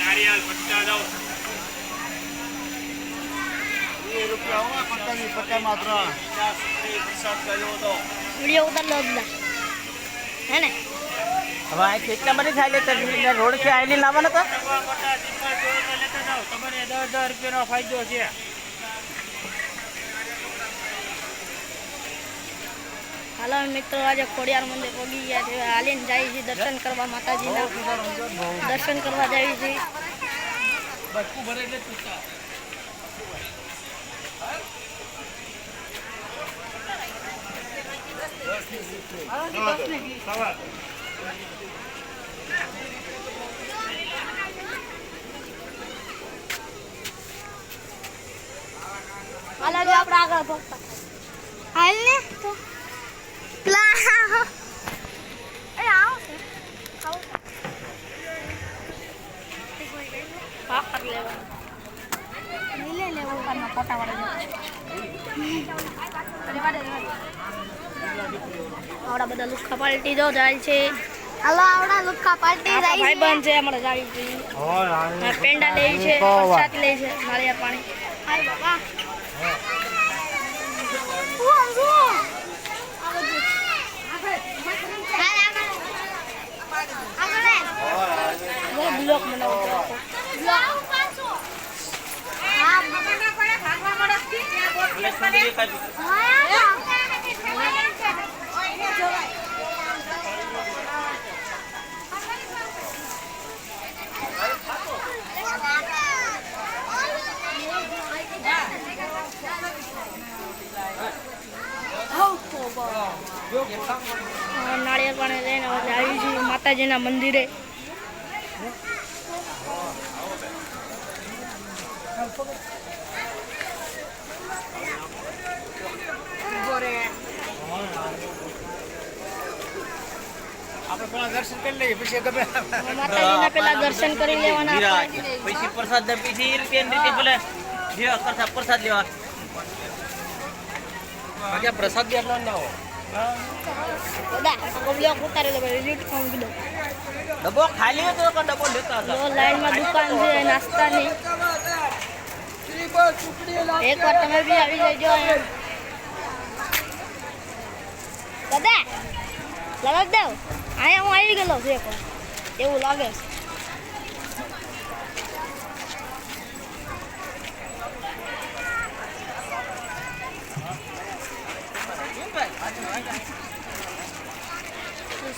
नारियल 50 दो ₹20 होगा पत्ता मात्र 50 प्रसाद का जो दो वीडियो उतर लो अपना है ना હવે આ કેટલા બધી થાય લે રોડ છે આઈલી લાવવાનો તો મોટા દીપા જોડે લેતા જાવ તમારે 10 રૂપિયાનો ફાયદો છે હાલો મિત્રો આજે ખોડિયાર મંદિર પહોંચી ગયા છે હાલીને જાય છે દર્શન કરવા માતાજીના દર્શન કરવા જાય છે બટકું ભરે એટલે તુતા હાલો જો આપણે આગળ પહોંચતા હાલ ને તો લા એ આવો આવો પાપ કર લેવાનું નીલે લેવો કાના ફોટા વાળા આવડા બધા લુખા પાલટી જો જાય છે હાલો આવડા લુખા પાલટી જાય છે ભાઈ બન છે અમારે જાય છે પેંડા લે છે પ્રસાદ લે છે નાળિયેર પાણી હાય બાબા બ્લોક બનાવો નાળિયેર પાણી લઈને હવે આવી છીએ માતાજીના મંદિરે આપણે પેલા દર્શન કરી લઈએ પછી ગમે માતાજીના પેલા દર્શન કરી લેવાના પછી પ્રસાદ ને પછી રૂપિયા રીતે પેલા લેવા કરતા પ્રસાદ લેવા બાકી પ્રસાદ બી આટલો ના હોય દાદા બ્લોક ઉતારેલો ભાઈ રિઝલ્ટ કોણ કીધું ડબ્બો ખાલી હતો કે ડબ્બો લેતા હતા લાઈનમાં દુકાન છે નાસ્તાની એકવાર તમે બી આવી જજો દાદા લલક દેવ અહીંયા હું આવી ગયેલો છે એવું લાગે છે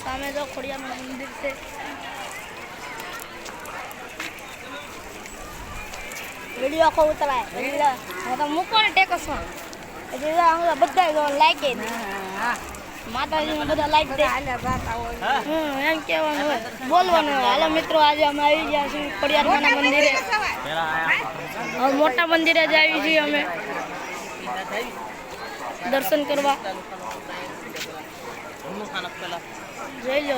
સામે જો ખોડિયાર મંદિર છે વિડીયો આખો ઉતરાય તો મૂકો ને ટેકસમાં પછી બધા લાઈક દે માતાજીને બધા લાઈક દે એમ કહેવાનું હોય બોલવાનું હોય હાલો મિત્રો આજે અમે આવી ગયા છીએ ખોડિયાર મંદિરે હવે મોટા મંદિરે જ આવી છીએ અમે દર્શન કરવા જોઈ લો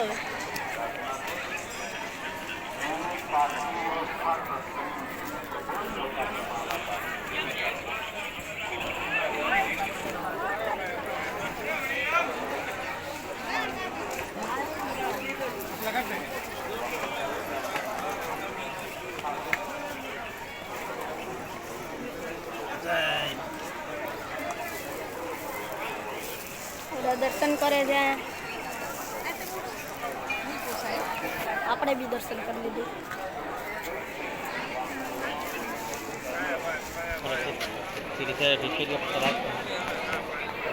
હવે દર્શન કરે છે આપણે બી દર્શન કરી લીધું ઠીક છે